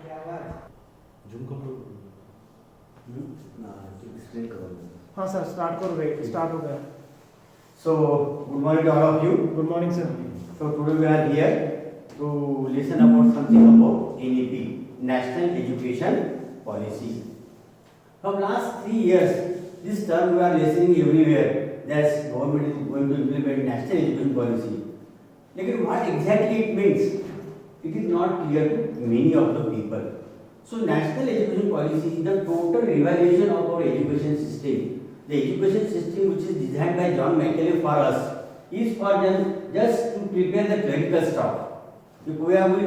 Zoom करो। Explain करो। हाँ सर, स्टार्ट करो। वेट, स्टार्ट हो गया। So, good morning to all of you. Good morning sir. So today we are here to listen about something about NEP, National Education Policy. From last 3 years, this term we are listening everywhere. That government is going to implement National Education Policy. लेकिन what exactly it means? It is not clear to many of the people. So National Education Policy is the total evaluation of our education system. The education system which is designed by John Macaulay for us is for them just to prepare the clerical staff. We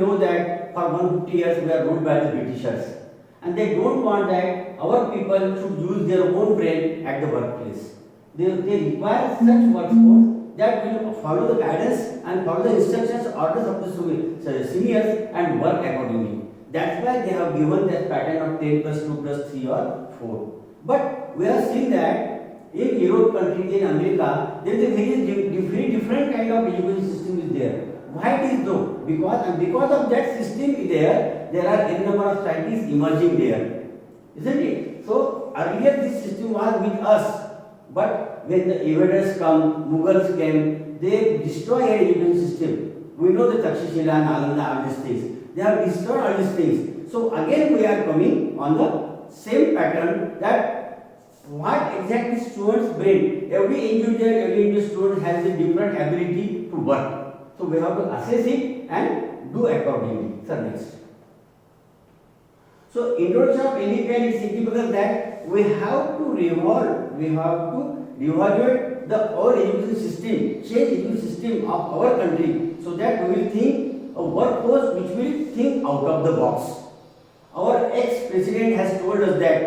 know that for 150 years we are ruled by the Britishers, and they don't want that our people should use their own brain at the workplace. They require such workforce that will follow the guidance and follow the instructions, orders of the seniors and work accordingly. That's why they have given that pattern of 10 plus 2 plus 3 or 4. But we have seen that in Europe countries, in America, there is a very different kind of education system is there. Why it is so? Because of that system there are a number of scientists emerging there, isn't it? So earlier this system was with us, but when the invaders come, Mughals came, they destroy our education system. We know the Takshashila, Nalanda, all these things. They have destroyed all these things. So again we are coming on the same pattern that what exactly students bring. Every individual student has a different ability to work. So we have to assess it and do accordingly. Sir, next. So introduction of NEP is significant that we have to reevaluate the our education system, change education system of our country, so that we will think a workforce which will think out of the box. Our ex-president has told us that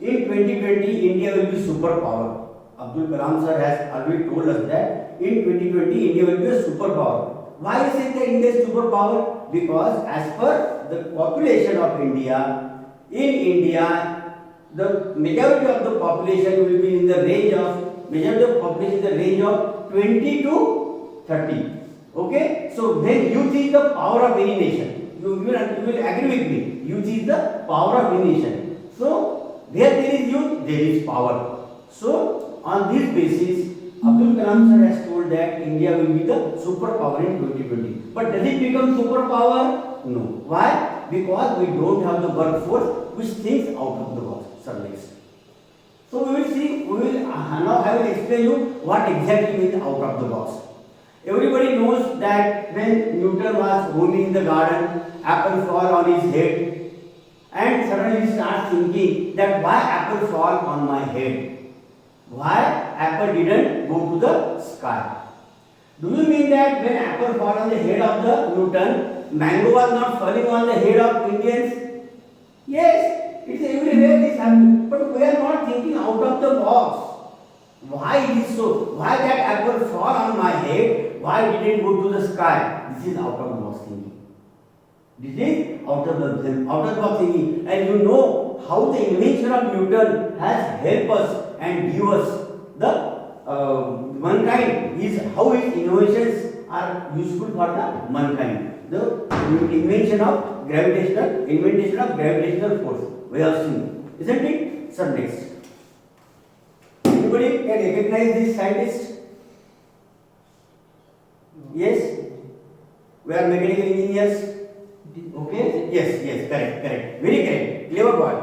in 2020 India will be superpower. Abdul Kalam sir has already told us that in 2020 India will be a superpower. Why is it that India is superpower? Because as per the population of India, in India the majority of the population will be in the range of 20 to 30. Okay, so when youth is the power of any nation, you will agree with me. Youth is the power of any nation. So where there is youth, there is power. So on this basis, Abdul Kalam sir has told that India will be the superpower in 2020. But does it become superpower? No. Why? Because we don't have the workforce which thinks out of the box. Sir, next. So we will see. Now I will explain you what exactly means out of the box. Everybody knows that when Newton was roaming in the garden, apple fall on his head, and suddenly he starts thinking that why apple fall on my head? Why apple didn't go to the sky? Do you mean that when apple fall on the head of the Newton, mango was not falling on the head of Indians? Yes, it's everywhere this happens. But we are not thinking out of the box. Why it is so? Why that apple fall on my head? Why didn't go to the sky? This is out of the box thinking. This is out of the box thinking. And you know how the invention of Newton has helped us and give us the mankind. Is how his innovations are useful for the mankind. The invention of gravitational force. We have seen, isn't it? Sir, next. Anybody can recognize this scientist? Yes? We are mechanical engineers. Okay? Yes, correct. Very correct. Clever boy.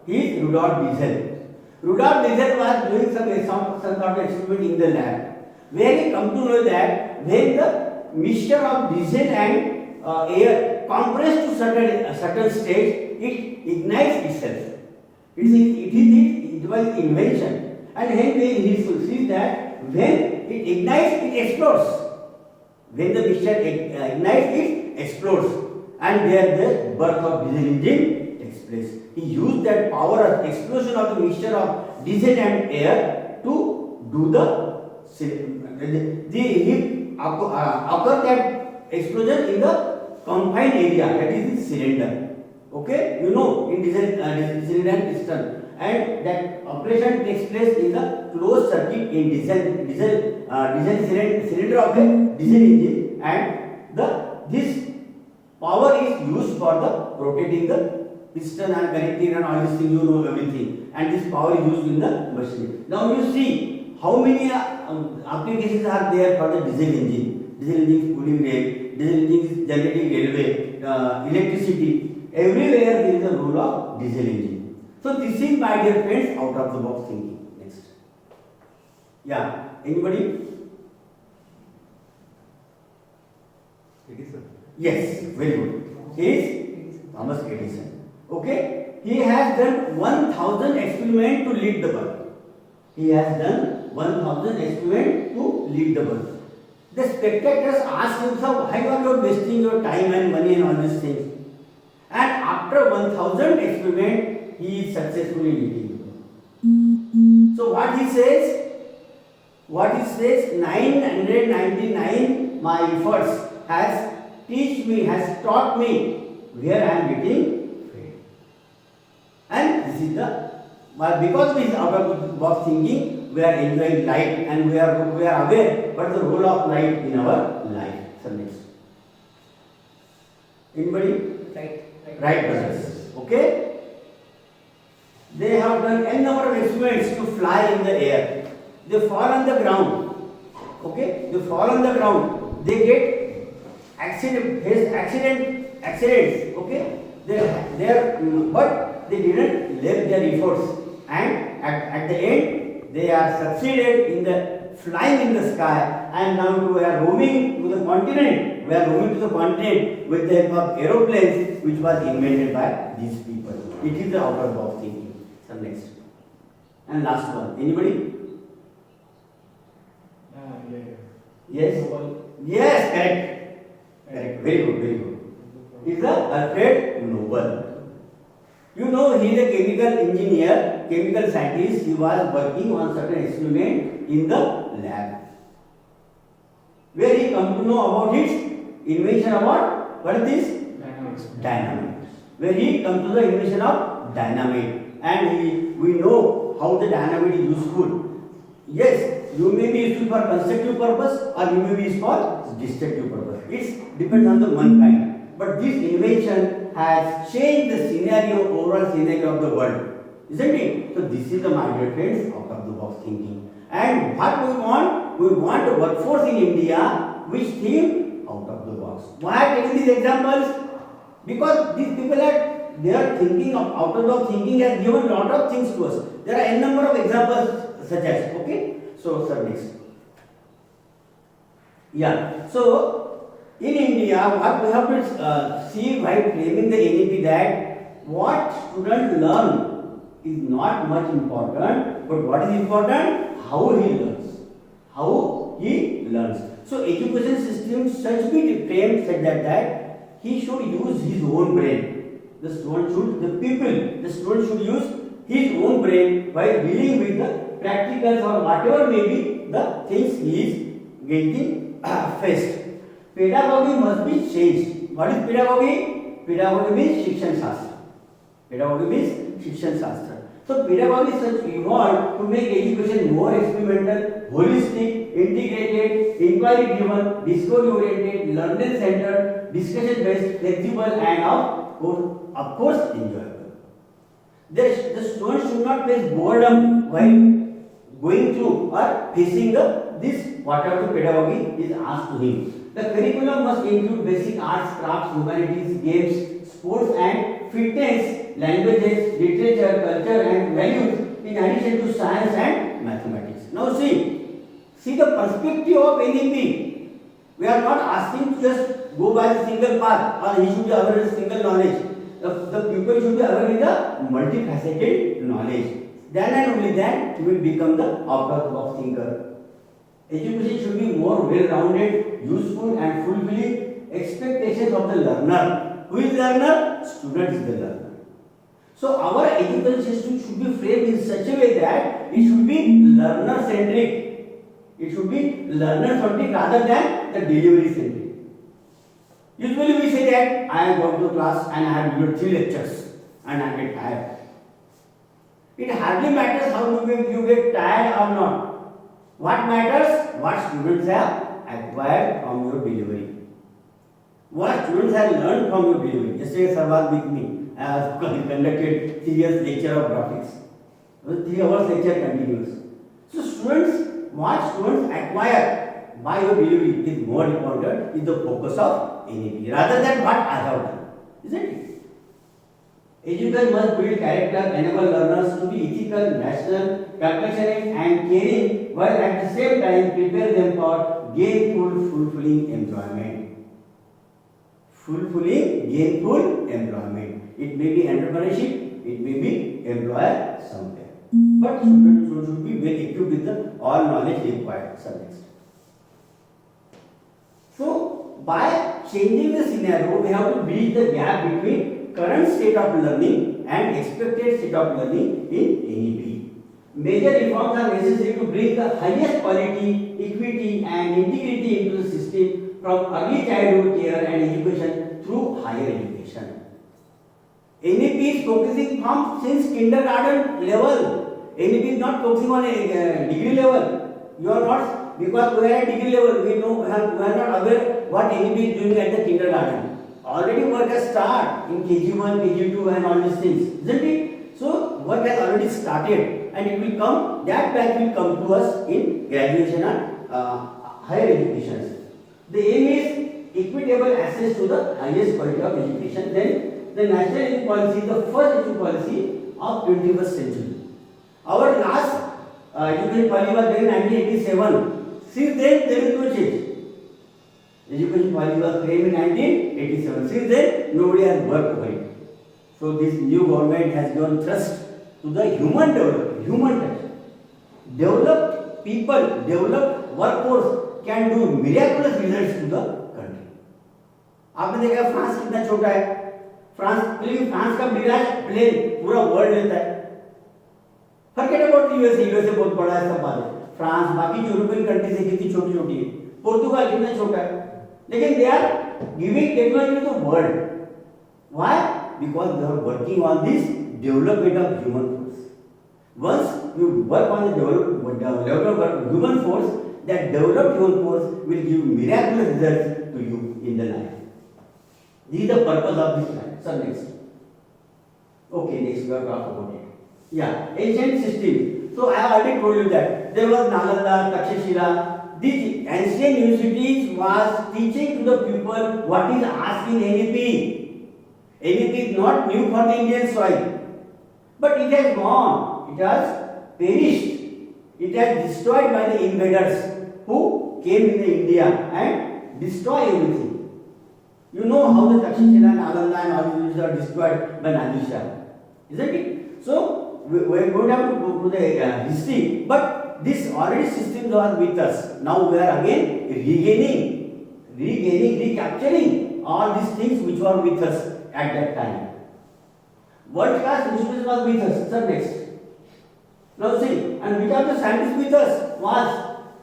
He is Rudolf Diesel. Rudolf Diesel was doing some sort of experiment in the lab, where he come to know that when the mixture of diesel and air compressed to certain stage, it ignites itself. It was invention. And hence he sees that when it ignites, it explodes. When the mixture ignites, it explodes. And there the birth of diesel engine takes place. He used that power of explosion of the mixture of diesel and air to do he occurred that explosion in the confined area, that is the cylinder. Okay, you know, in diesel cylinder and piston. And that operation takes place in the closed circuit in diesel cylinder of a diesel engine, and this Power is used for the rotating the piston and connecting and all these things, you know everything. And this power is used in the machine. Now you see how many applications are there for the diesel engine. Diesel engine is cooling rail, diesel engine is generating railway, electricity. Everywhere there is a role of diesel engine. So this is, my dear friends, out of the box thinking. Next. Yeah, anybody? Edison. Yes, very good. He is Thomas Edison. Okay, he has done 1000 experiments to lead the bulb. He has done 1000 experiments to lead the bulb. The spectators asked him, "Sir, why are you wasting your time and money and all these things?" And after 1000 experiments, he is successfully leading the bulb. So what he says? 999 my efforts has taught me where I am getting failed. And this is the, because we is out of the box thinking, we are enjoying life and we are aware what the role of life in our life. So next. Anybody? Right, brothers. Okay? They have done n number of experiments to fly in the air. They fall on the ground. Okay? They fall on the ground. They get accidents. Okay? But they didn't left their efforts. And at the end, they are succeeded in the flying in the sky. And now we are roaming to the continent. We are roaming to the continent with the help of aeroplanes, which was invented by these people. It is the outer box thinking. So next. And last one. Anybody? Yes? Yes, correct. Correct. Very good, very good. It's Alfred Nobel. You know, he is a chemical engineer, chemical scientist. He was working on certain experiment in the lab. Where he come to know about his invention about, what is this? Dynamite. Where he come to the invention of dynamite. And we know how the dynamite is useful. Yes, you may be useful for constructive purpose or you may be used for destructive purpose. It depends on the mankind. But this invention has changed the scenario, overall scenario of the world. Isn't it? So this is the, my dear friends, out of the box thinking. And what we want? We want a workforce in India which think out of the box. Why I am taking these examples? Because these people they are thinking of out of the box thinking has given a lot of things to us. There are n number of examples such as, okay? So, sir, next. Yeah. So, in India, what we have to see while framing the NEP, that what students learn is not much important, but what is important? How he learns. How he learns. So, education system should be framed such that he should use his own brain. The student should use his own brain while dealing with the practicals or whatever may be the things he is getting faced. Pedagogy must be changed. What is pedagogy? Pedagogy means Shikshan Shastra. Pedagogy means Shikshan Shastra. So pedagogy is such evolved to make education more experimental, holistic, integrated, inquiry driven, discovery oriented, learning centered, discussion based, flexible, and of course enjoyable. The students should not face boredom while going through or facing this whatever the pedagogy is asked to him. The curriculum must include basic arts, crafts, humanities, games, sports and fitness, languages, literature, culture and values in addition to science and mathematics. Now see the perspective of NEP. We are not asking to just go by the single path or he should be aware of single knowledge. The people should be aware with the multifaceted knowledge. Then and only then he will become the out-of-the-box thinker. Education should be more well-rounded, useful and fulfilling expectations of the learner. Who is the learner? Student is the learner. So our education system should be framed in such a way that it should be learner-centric. It should be learner-centric rather than the delivery-centric. Usually we say that I have gone to class and I have delivered 3 lectures and I get tired. It hardly matters how you get tired or not. What matters? What students have acquired from your delivery. What students have learned from your behavior. Yesterday, sir was with me. I have conducted serious lecture of graphics. 3 hours lecture continuous. So what students acquire by your delivery is more important, is the focus of NEP rather than what I have done. Isn't it? Education must build character, enable learners to be ethical, rational, compassionate and caring, while at the same time prepare them for gainful, fulfilling employment. Gainful employment. It may be entrepreneurship, it may be employer somewhere. But students should be well equipped with the all knowledge required. Subjects. So, by changing the scenario, we have to bridge the gap between current state of learning and expected state of learning in NEP. Major reforms are necessary to bring the highest quality, equity and integrity into the system from early childhood care and education through higher education. NEP is focusing from since kindergarten level. NEP is not focusing on a degree level. You are not, because we are at degree level, we are not aware what NEP is doing at the kindergarten. Already work has started in KG1, KG2 and all these things, isn't it? So work has already started and it will come, that batch will come to us in graduation and higher education. The aim is equitable access to the highest quality of education. Then the national education policy, the first education policy of 21st century. Our last education policy was there in 1987. Since then, there is no change. Education policy was framed in 1987. Since then, nobody has worked for it. So this new government has given thrust to the human development, human touch. Developed people, developed workforce can do miraculous results to the country. आपने देखा France कितना छोटा है, France का Miraj plane पूरा world लेता है. Forget about USA बहुत बड़ा है, सब बात है. फ्रांस बाकी यूरोपियन कंट्रीज है कितनी छोटी छोटी है, पोर्तुगाल कितना छोटा है, लेकिन they are giving technology to the world. Why? Because they are working on this development of human force. Once you work on the development of human force, that developed human force will give miraculous results to you in the life. This is the purpose of this life. So next. Okay, next we are talking about it. Yeah, ancient system. So I have already told you that there was Nalanda, Takshashila. These ancient universities was teaching to the people what is asked in NEP. NEP is not new for the Indian soil, but it has gone, it has perished, it has destroyed by the invaders who came in India and destroy everything. You know how the Takshashila, Nalanda and all these are destroyed by Nadir Shah, isn't it? So we don't have to go to the history, but this already systems are with us. Now we are again recapturing all these things which were with us at that time. World class institutions was with us. Sir, next. Now see, and which of the scientists with us was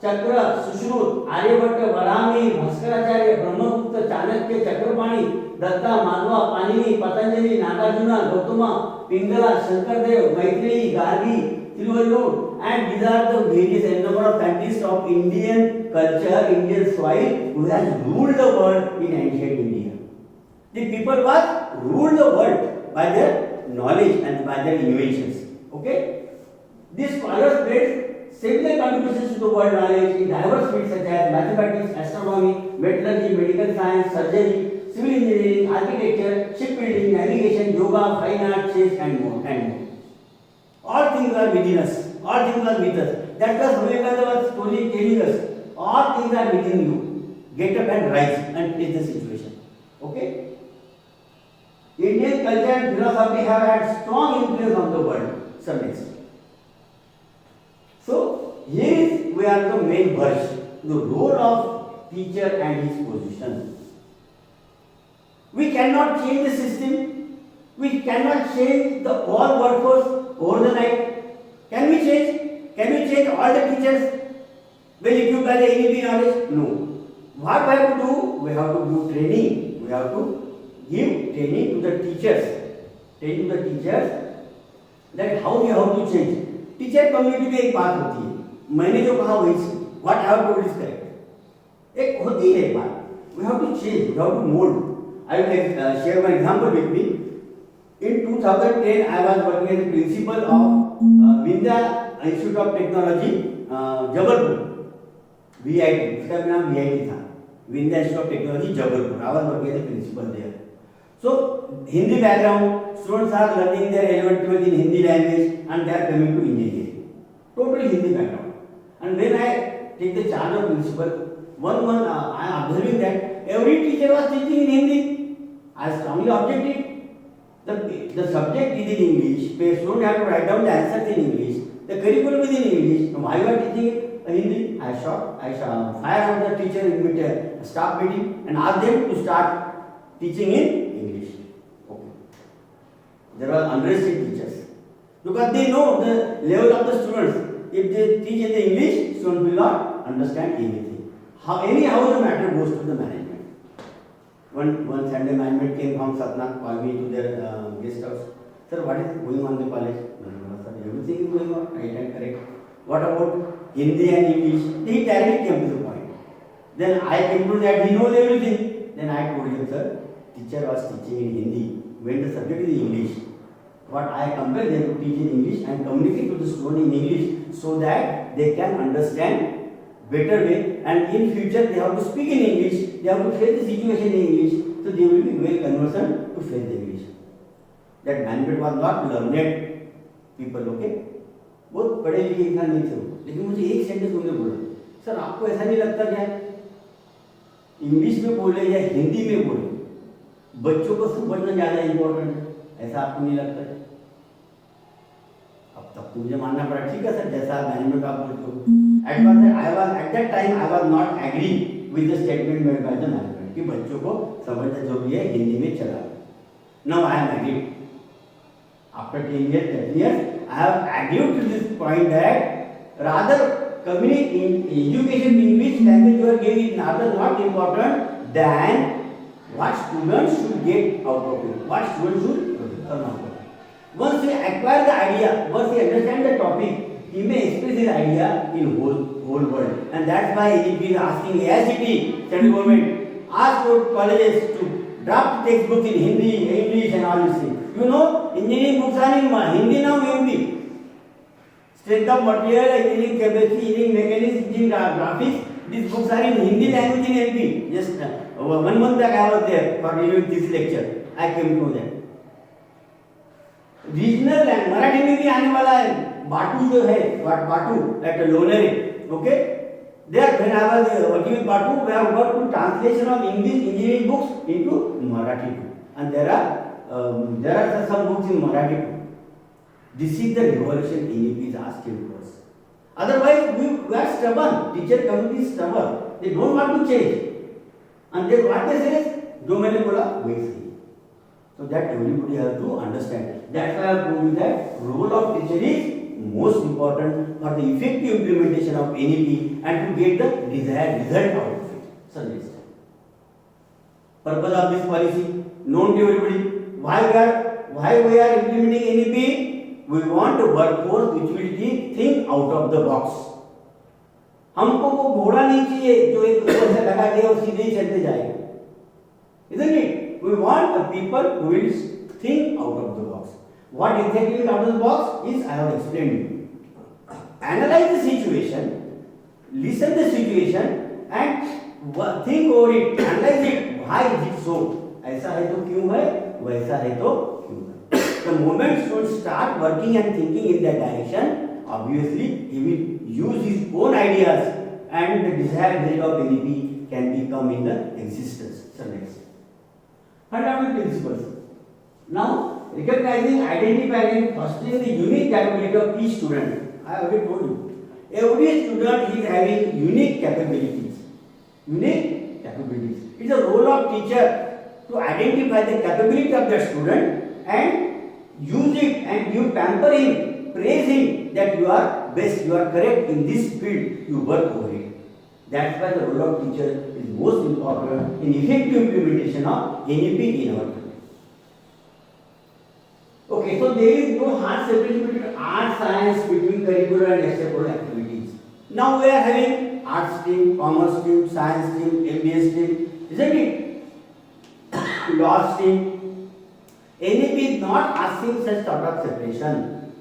Chakra, Sushrut, Aryabhatta, Varami, Bhaskaracharya, Brahmagupta, Chanakya, Chakrapani, Datta, Madhva, Panini, Patanjali, Nagarjuna, Gautama, Pingala, Shankardev, Maitreyi, Gargi, Tiruvallur, and these are the various number of scientists of Indian culture, Indian soil who has ruled the world in ancient India. The people was ruled the world by their knowledge and by their inventions. Okay? These scholars made similar contributions to the world knowledge in diverse fields such as mathematics, astronomy, metallurgy, medical science, surgery, civil engineering, architecture, shipbuilding, navigation, yoga, fine art, chess, and more. All things are within us. All things are with us. That was Vivekananda was telling us. All things are within you. Get up and rise and face the situation. Okay? Indian culture and philosophy have had strong influence on the world. Some next. So here we are the main verse, the role of teacher and his position. We cannot change the system. We cannot change the all workforce over the night. Can we change? Can we change all the teachers? Will equipped by the NEP knowledge? No. What we have to do? We have to do training. We have to give training to the teachers. Training to the teachers that how we have to change. Teacher community में एक बात होती है, मैंने जो कहा वही what I have told is correct. एक होती है बात, We have to change, we have to mold. I will share one example with me. In 2010, I was working as a principal of Vindhya Institute of Technology, Jabalpur, VIT. उसका नाम VIT था, Vindhya Institute of Technology, Jabalpur. I was working as a principal there. So Hindi background, students are learning their 11th, 12th in Hindi language, and they are coming to engineering. Totally Hindi background. And when I take the charge of principal, one month I am observing that every teacher was teaching in Hindi. I strongly objected. The subject is in English. The student have to write down the answers in English. The curriculum is in English. Why you are teaching Hindi? I fire out the teacher in a staff meeting and ask them to start teaching in English. Okay. There were unrestricted teachers because they know the level of the students. If they teach in the English, students will not understand anything. Anyhow, the matter goes to the management. One Sunday management came from Satna, called me to their guest house. Sir, what is going on in the college? Sir, everything is going on, right and correct. What about Hindi and English? He directly came to the point. Then I came to that he knows everything. Then I told him, sir, teacher was teaching in Hindi when the subject is English. What I compel them to teach in English and communicate to the student in English so that they can understand better way, and in future they have to speak in English, they have to face the situation in English, so they will be well conversant to face the English. That management was not learned people, okay? बहुत पढ़े लिखे इंसान नहीं थे वो, लेकिन मुझे एक सेंटेंस उन्होंने बोला, सर आपको ऐसा नहीं लगता क्या इंग्लिश में बोले या हिंदी में बोले बच्चों को समझना ज़्यादा इम्पोर्टेंट है, ऐसा आपको नहीं लगता है? अब तब तो मुझे मानना पड़ा, ठीक है सर, जैसा मैनेजमेंट आप बोलते हो. At that time I was not agree with the statement made by the management कि बच्चों को समझना जरूरी है, हिंदी में चला. Now I am agreed. After 10 years, 13 years, I have agreed to this point that rather communicate in education in which language you are giving is rather not important than what students should get out of it, what students should learn out of it. Once they acquire the idea, once they understand the topic, he may express his idea in whole world, and that's why he is asking AICTE, central government, ask your colleges to draft textbooks in Hindi, English, and all these things. You know, engineering books are in Hindi now, Hindi. Strength of material, engineering chemistry, engineering mechanics, engineering graphics. These books are in Hindi language in MP. Just 1 month back I was there for reviewing this lecture. I came to know that. Regional language, Marathi में भी आने वाला है. बाटू जो है, बाटू at Lonere, okay? There, when I was working with Batu, we have worked to translation of English engineering books into Marathi, and there are some books in Marathi too. This is the revolution NEP is asking for us. Otherwise, we are stubborn. Teacher community is stubborn. They don't want to change, and they what they say is, जो मैंने बोला वही सही. So that everybody has to understand. That's why I have told you that role of teacher is most important for the effective implementation of NEP and to get the desired result out of it. So next time. Purpose of this policy known to everybody. Why we are implementing NEP? We want a workforce which will think out of the box. हमको वो घोड़ा नहीं चाहिए जो एक ऊपर से लगा दिया और सीधे ही चलते जाएगा. Isn't it? We want the people who will think out of the box. What exactly is out of the box is I have explained you. Analyze the situation, listen the situation, and think over it. Analyze it. Why is it so? ऐसा है तो क्यों है? वैसा है तो क्यों है? The moment students start working and thinking in that direction, obviously he will use his own ideas, and the desired result of NEP can become in the existence. So next. Fundamental principles. Now, recognizing, identifying, fostering the unique capability of each student. I already told you. Every student is having unique capabilities. Unique capabilities. It's a role of teacher to identify the capability of the student and use it and you pamper him, praise him that you are best, you are correct in this field, you work over it. That's why the role of teacher is most important in effective implementation of NEP in our country. Okay, so there is no hard separation between art, science, between curricular and extracurricular activities. Now we are having art stream, commerce stream, science stream, MBA stream, isn't it? Last thing, NEP is not asking such sort of separation.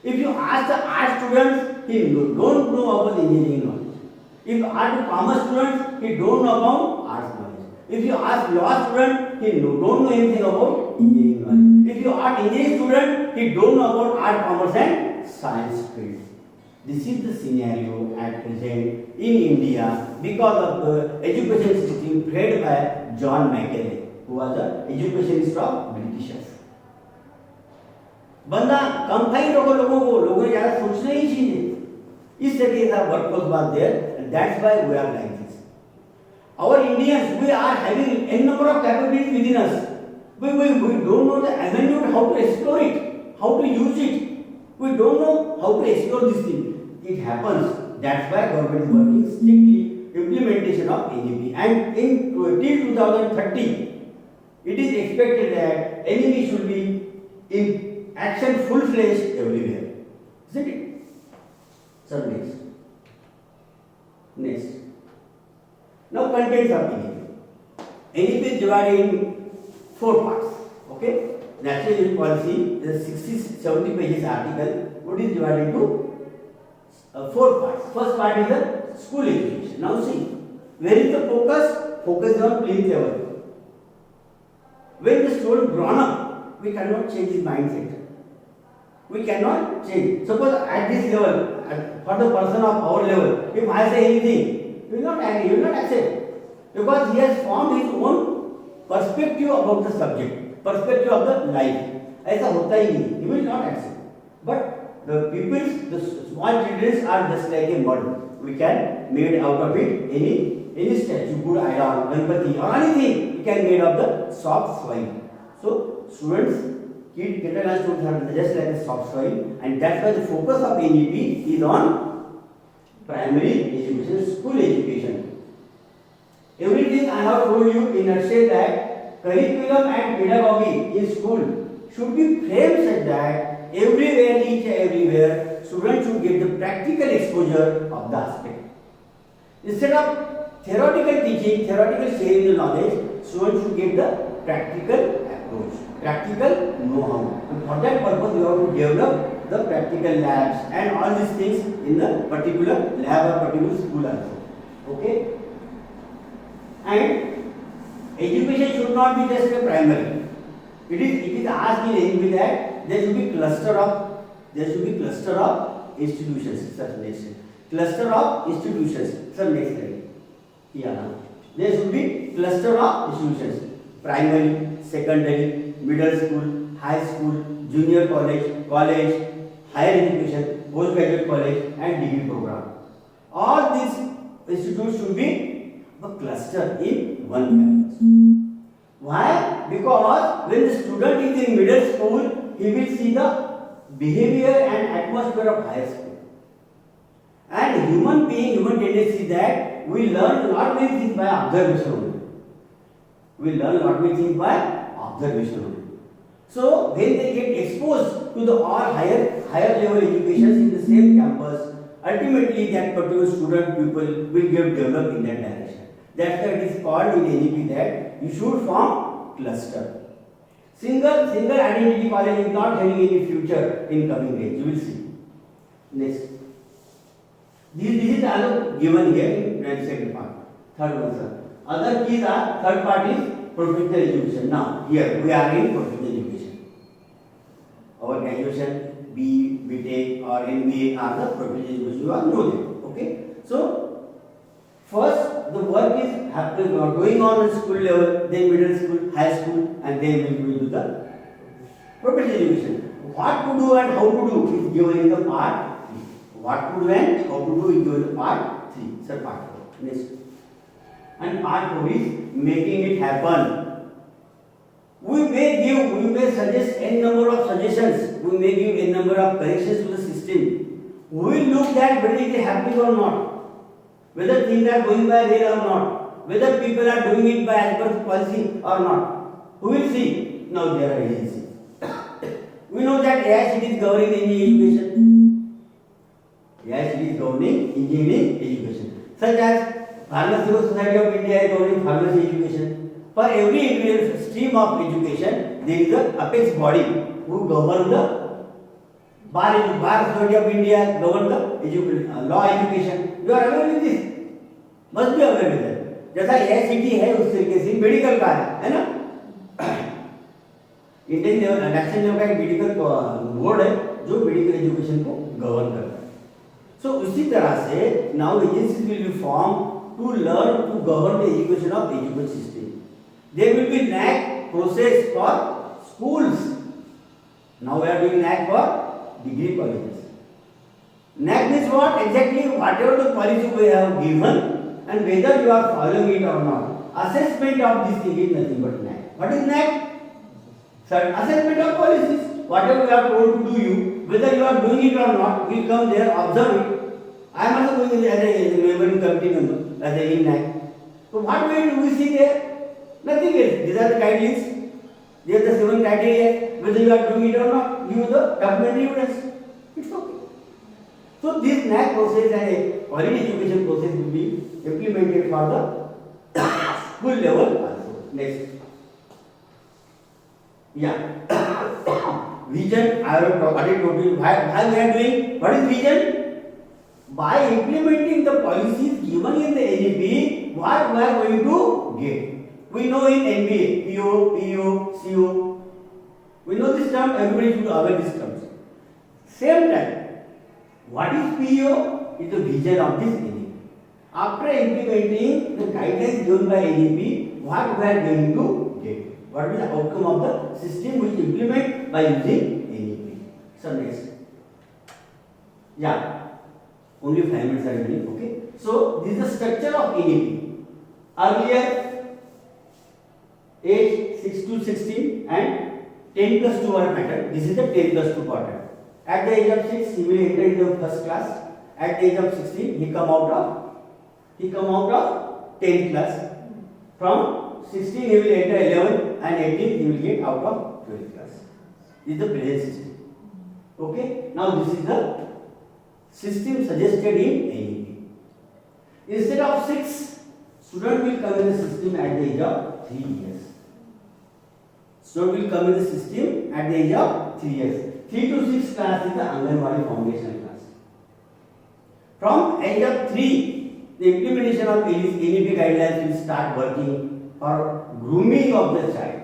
If you ask the art students, he don't know about engineering knowledge. If you ask commerce students, he don't know about arts knowledge. If you ask law student, he don't know anything about engineering knowledge. If you ask engineering student, he don't know about art, commerce and science field. This is the scenario at present in India because of the education system created by John Macaulay, who was the educationist of Britishers. बंदा confined होकर लोगों ने ज़्यादा सोचना ही चाहिए. इस तरीके का work was was there, and that's why we are like this. Our Indians, we are having n number of capabilities within us. We don't know the avenue how to explore it, how to use it. We don't know how to explore this thing. It happens. That's why government is working strictly implementation of NEP. And in till 2030, it is expected that NEP should be in action full-fledged everywhere. Isn't it? So next. Next. Now contents of NEP. NEP is divided in 4 parts. Okay? National Education Policy is a 60-70 pages article. What is divided into 4 parts. First part is the school education. Now see, where is the focus? Focus is on plinth level. When the student grown up, we cannot change his mindset. We cannot change. Suppose at this level, for the person of our level, if I say anything, he will not agree, he will not accept. Because he has formed his own perspective about the subject, perspective of the life. ऐसा होता ही नहीं. He will not accept. But the people, the small children are just like a model. We can made out of it any statue, good idol, Ganpati or anything. We can made of the soft soil. So students, kindergarten students are just like a soft soil, and that's why the focus of NEP is on primary education, school education. Everything I have told you in a nutshell that curriculum and pedagogy in school should be framed such that everywhere, each and everywhere, students should get the practical exposure of the aspect. Instead of theoretical teaching, theoretical sharing the knowledge, students should get the practical approach, practical know-how. And for that purpose, we have to develop the practical labs and all these things in the particular lab or particular school also. Okay? And education should not be just a primary. It is asked in NEP that there should be cluster of institutions. Such next cluster of institutions. Some next slide. Yeah. There should be cluster of institutions. Primary, secondary, middle school, high school, junior college, higher education, postgraduate college, and degree program. All these institutes should be a cluster in one campus. Why? Because when the student is in middle school, he will see the behavior and atmosphere of higher school. And human tendency is that we learn a lot many things by observation only. So when they get exposed to the all higher level educations in the same campus, ultimately that particular student people will get developed in that direction. That's why it is called in NEP that you should form cluster. Single identity college is not having any future in coming days. You will see. Next. This is also given here in second part. Third one, sir. Other keys are, third part is professional education. Now, here we are in professional education. Our graduation, B.Tech or MBA are the professional education. You all know them. Okay? So, first the work is happening or going on at school level, then middle school, high school, and then we will do the professional education. What to do and how to do is given in the part 3. What to do and how to do is given in the part 3. Sir, part 4. Next. And part 4 is making it happen. We may suggest n number of suggestions. We may give n number of corrections to the system. We will look at whether it is happening or not. Whether things are going by rail or not, whether people are doing it by as per policy or not. Who will see? Now there are agencies. We know that AICTE is governing engineering education. AICTE is governing engineering education. Such as Pharmaceutical Society of India is governing pharmacy education. For every stream of education, there is a apex body who govern the bar Society of India govern the law education. You are aware with this? Must be aware with that. जैसा AICTE है उस तरीके से medical का है ना? Indian level national level का एक मेडिकल बोर्ड है जो मेडिकल एजुकेशन को गवर्न करता है. सो उसी तरह से now agencies will be form to learn to govern the education of education system. There will be NAC process for schools. Now we are doing NAC for degree colleges. NAC means what? Exactly whatever the policy we have given and whether you are following it or not. Assessment of this thing is nothing but NAC. What is NAC? Certain assessment of policies. Whatever we are told to do you, whether you are doing it or not, we come there, observe it. I am also going as a member in committee member, as a in NAC. So what we see there? Nothing else. These are the guidelines. These are the 7 criteria. Whether you are doing it or not, give the documentary evidence. It's okay. So this NAC process and a quality education process will be implemented for the school level also. Next. Yeah. Vision, I have already told you why we are doing. What is vision? By implementing the policies given in the NEP, what we are going to get. We know in NBA, PO, PO, CO. We know this term, everybody should know these terms. Same time, what is PO? Is the vision of this NEP. After implementing the guidelines given by NEP, what we are going to get. What is the outcome of the system which implement by using NEP. So next. Yeah. Only 5 minutes are remaining. Okay. So this is the structure of NEP. Earlier, age 6 to 16 and 10 plus 2 are pattern. This is the 10 plus 2 pattern. At the age of 6, he will enter into first class. At the age of 16, he come out of 10th class. From 16, he will enter 11, and 18, he will get out of 12th class. This is the present system. Okay. Now this is the system suggested in NEP. Instead of 6, student will come in the system at the age of 3 years. Student will come in the system at the age of 3 years. 3 to 6 class is the Anganwadi foundation class. From age of 3, the implementation of NEP guidelines will start working for grooming of the child.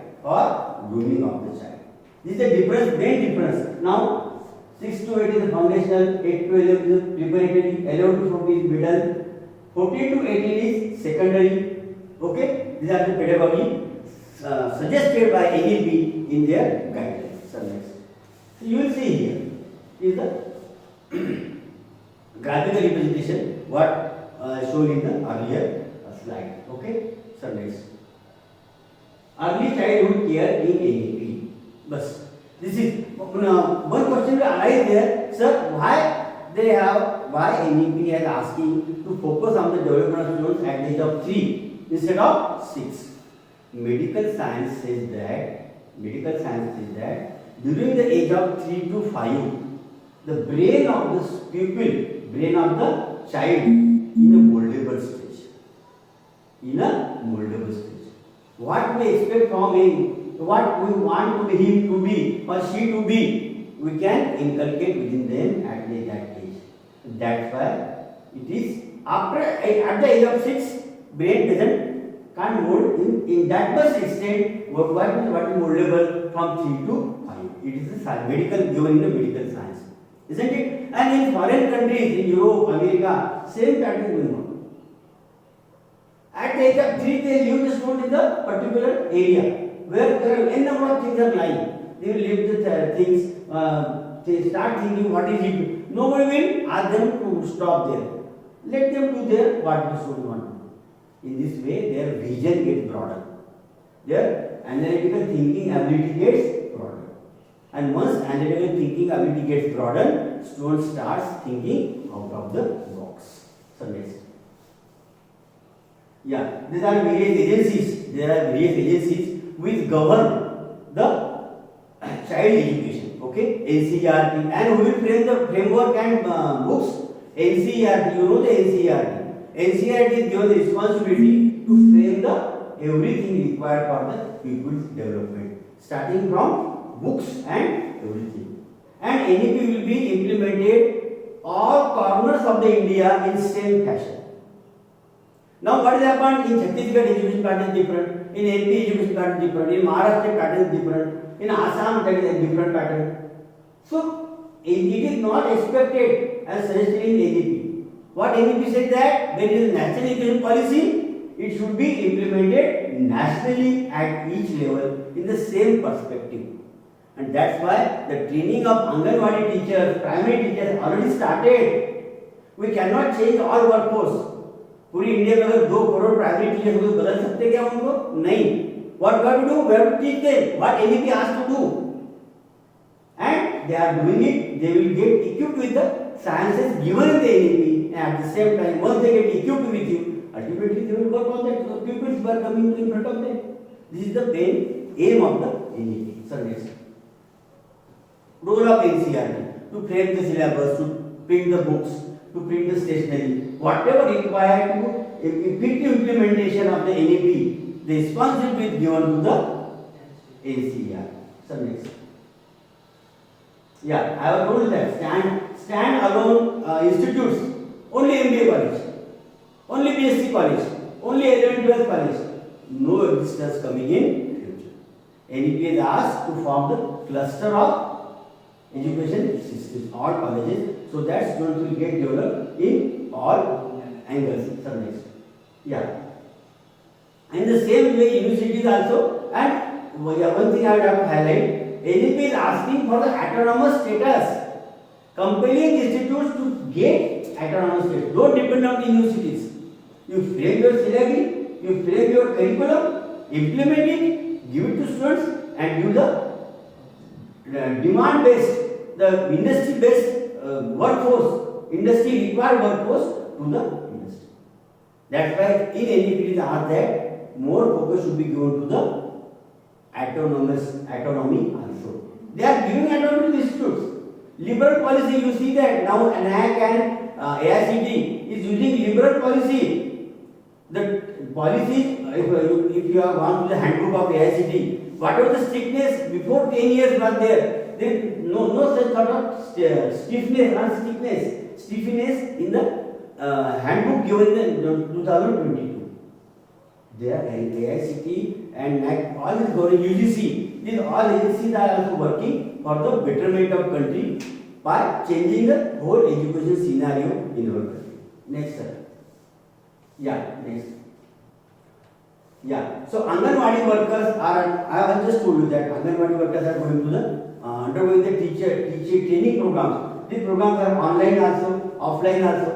This is the difference, main difference. Now 6 to 8 is the foundational, 8 to 11 is preparatory, 11 to 14 is middle, 14 to 18 is secondary. Okay, these are the pedagogy suggested by NEP in their guidelines. So next, so you will see here is the graphical representation what shown in the earlier slide. Okay, so next, early childhood care in NEP. Bas. This is one question will arise there, sir. Why NEP is asking to focus on the development of students at the age of 3 instead of 6? Medical science says that during the age of 3 to 5, the brain of the pupil, brain of the child, in a moldable stage. What we expect from him, what we want him to be or she to be, we can inculcate within them at that age. That's why it is at the age of 6, brain can't mold in that much extent. What is moldable from 3 to 5? It is a medical given in the medical science, isn't it? And in foreign countries, in Europe, America, same pattern going on. At the age of 3, they leave the student in the particular area where there are n number of things are lying. They will leave the things. They start thinking, what is it? Nobody will ask them to stop there. Let them do their what the student want. In this way, their vision gets broader. Their analytical thinking ability gets broader. And once analytical thinking ability gets broader, student starts thinking out of the box. So next. Yeah, there are various agencies which govern the child education. Okay, NCERT, and who will frame the framework and books? NCERT, you know the NCERT. NCERT is given the responsibility to frame the everything required for the people's development, starting from books and everything. And NEP will be implemented all corners of the India in same fashion. Now what has happened in Chhattisgarh, education pattern is different, in MP education pattern is different, in Maharashtra pattern is different, in Assam there is a different pattern. So it is not expected as suggested in NEP. What NEP said that when it is national education policy, it should be implemented nationally at each level in the same perspective. And that's why the training of Anganwadi teachers, primary teachers already started. We cannot change all workforce. पूरी India में अगर 2 crore primary teachers को बदल सकते क्या उनको? नहीं. What we have to do? We have to teach them what NEP has to do. And they are doing it. They will get equipped with the sciences given in the NEP. And at the same time, once they get equipped with you, ultimately they will work on that. So pupils who are coming in front of them. This is the main aim of the NEP. So next. Role of NCERT to frame the syllabus, to print the books, to print the stationery, whatever required to effective implementation of the NEP, the responsibility is given to the NCERT. So next. Yeah, I have told that stand alone institutes, only MBA college, only BSc college, only 11th, 12th college, no existence coming in future. NEP is asked to form the cluster of education systems, all colleges, so that students will get developed in all angles. So next. Yeah. In the same way, universities also, and one thing I would have to highlight, NEP is asking for the autonomous status, compelling institutes to get autonomous status. Don't depend on the universities. You frame your syllabi, you frame your curriculum, implement it, give it to students, and give the demand-based, the industry-based workforce, industry required workforce to the industry. That's why in NEP it is asked that more focus should be given to the autonomy also. They are giving autonomy to the institutes. Liberal policy, you see that now NAAC and AICTE is using liberal policy. The policy, if you have gone to the handbook of AICTE, whatever the strictness before 10 years was there, then no such sort of stuffiness in the handbook given in 2022. There AICTE and NAAC, all is going UGC. These all agencies are also working for the betterment of country by changing the whole education scenario in our country. Next, sir. Yeah, next. Yeah. So Anganwadi workers are. I have just told you that Anganwadi workers are going to the undergoing the teacher training programs. These programs are online also, offline also.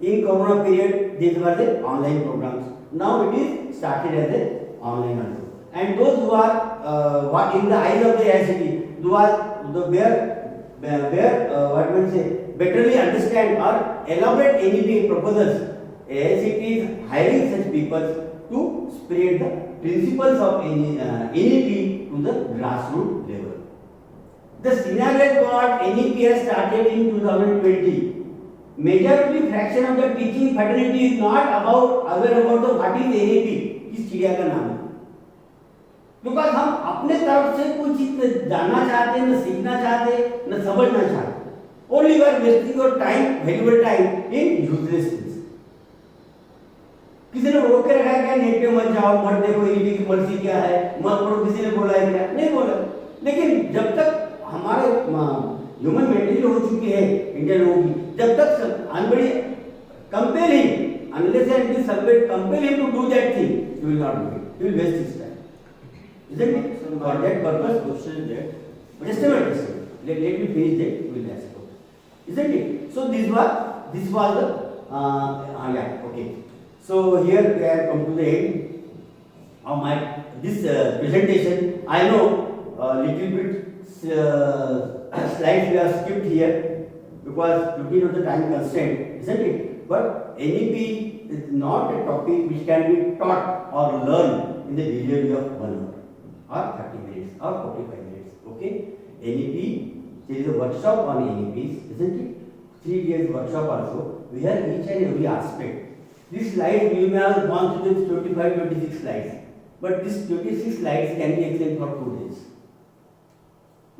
In Corona period, these were the online programs. Now it is started as a online also. And those who are what in the eyes of the ICT, who are what we say, betterly understand or elaborate NEP proposals, AICT is hiring such people to spread the principles of NEP to the grassroots level. The scenario what NEP has started in 2020. Majority fraction of the teaching fraternity is not aware about the what is NEP. किस चिड़िया का नाम है? Because हम अपने तरफ से कोई चीज जानना चाहते, न सीखना चाहते, न समझना चाहते. Only we are wasting your time, valuable time in useless things. किसी ने रोक के रखा है क्या नेट पे मत जाओ, मत देखो NEP की पॉलिसी क्या है, मत पढ़ो, किसी ने बोला है क्या? नहीं बोला. लेकिन जब तक हमारे ह्यूमन मेंटलिटी हो चुकी है इंडियन लोगों की, जब तक anybody compel him, unless and until somebody compel him to do that thing, he will not do it. He will waste his time. Isn't it? So for that purpose, question is that. Just a minute. Let me finish that. We will ask. Isn't it? So this was the yeah, okay. So here we have come to the end of my this presentation. I know little bit slides we have skipped here because looking at the time constraint, isn't it? But NEP is not a topic which can be taught or learned in the period of 1 hour or 30 minutes or 45 minutes. Okay? NEP, there is a workshop on NEPs, isn't it? 3 days workshop also, where each and every aspect This slide we may have gone through this 25-26 slides, but this 26 slides can be explained for 2 days.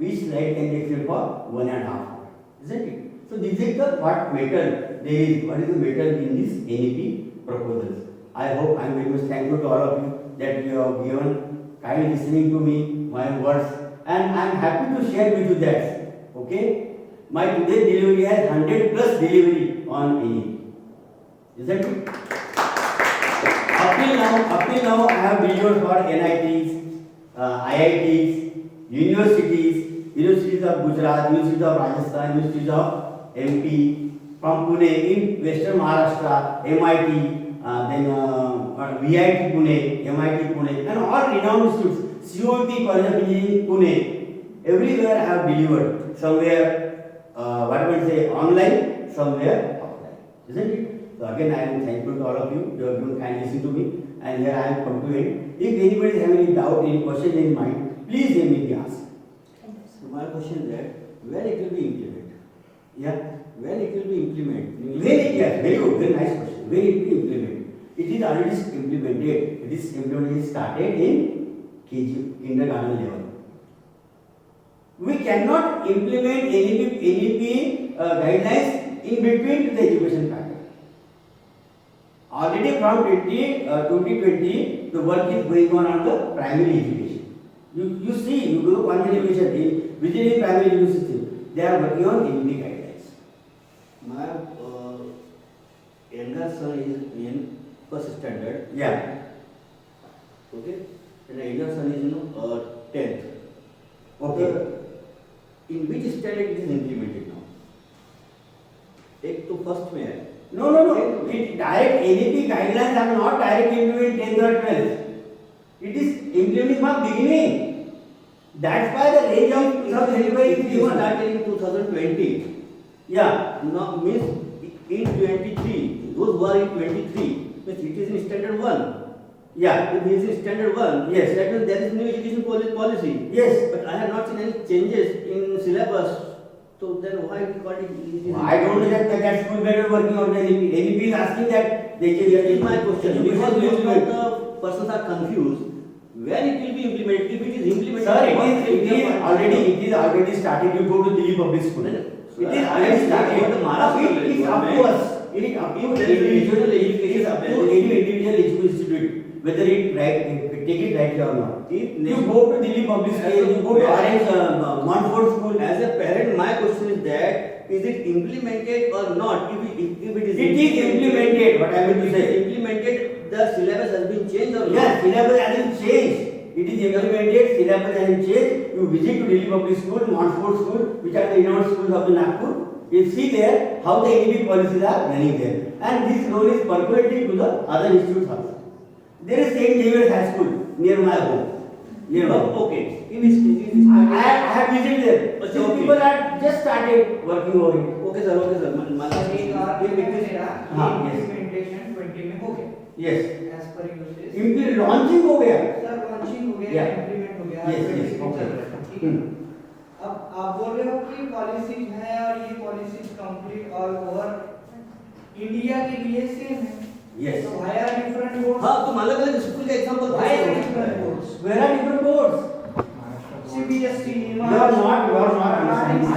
Each slide can be explained for 1.5 hours, isn't it? So this is the what metal there is, what is the metal in this NEP proposals. I hope I am very much thankful to all of you that you have given kind listening to me, my words, and I am happy to share with you that, okay, my today's delivery has 100 plus delivery on NEP, isn't it? Up till now I have delivered for NITs, IITs, universities of Gujarat, universities of Rajasthan, universities of MP, from Pune, in Western Maharashtra, MIT, then VIT Pune, MIT Pune, and all renowned institutes, COEP College of Engineering Pune, everywhere I have delivered, somewhere, online, somewhere offline, isn't it? So again, I am thankful to all of you, you have been kind listening to me, and here I am come to end. If anybody is having any doubt, any question in mind, please let me be asked. So my question is that when it will be implemented? Yeah. When it will be implemented? Yes, very good, very nice question. When it will be implemented? It is already implemented. This implementation started in KG, kindergarten level. We cannot implement NEP guidelines in between the education pattern. Already from 2020, the work is going on the primary education. You see, you go to primary education, within the primary education system, they are working on NEP guidelines. My younger son is in first standard. Yeah. Okay. And the elder son is in 10th. Okay. In which standard it is implemented now? एक तो first में है. No. It direct NEP guidelines are not directly implemented in 10th or 12th. It is implemented from beginning. That's why the range of some delivery is It given. started in 2020. Yeah. Now means in 23. Those who are in 23, means it is in standard 1. Yeah. If it is in standard 1, Yes. that means there is new education policy. Yes. But I have not seen any changes in syllabus. So then why we call it? I don't know that school better working on the NEP. NEP is asking that they That is my education question. Because will most implement. of the persons are confused. When it will be implemented? If it is implemented, Sir, what will be it the is already started. You go to Delhi Public School. No, no. It is already started. What the Maharashtra It is up to us. It is up to If there is individual education education. Up to any individual education institute, whether it take it rightly or not. If You go to Delhi Public School. You go to Orange Montfort School. As a parent, my question is that is it implemented or not? If it is It is implemented. What I mean to If it say. is implemented, the syllabus has been changed or not? Yes, syllabus hasn't changed. It is implemented, syllabus hasn't changed. You visit to Delhi Public School, Montfort School, which are the renowned schools of the Nagpur. You see there how the NEP policies are running there. And this role is percolating to the other institutes also. There is St. Xavier's High School near my home. Near my home. Okay. If it's I have visited there. Okay, These okay. people are just started working over it. Okay sir, okay sir. एक और हाँ, yes. Implementation 20 में हो गया Yes. As per usage इनकी launching हो गया. Sir launching हो गया Yeah. इम्प्लीमेंट हो गया Yes, 20 yes, में okay. चल रहा है ठीक है अब आप बोल रहे हो कि पॉलिसीज हैं और ये policies complete all over India के लिए सेम है Yes. तो व्हाई आर डिफरेंट बोर्ड्स हाँ तुम अलग अलग स्कूल का example why are different boards Where are different boards? CBSE You are not understanding.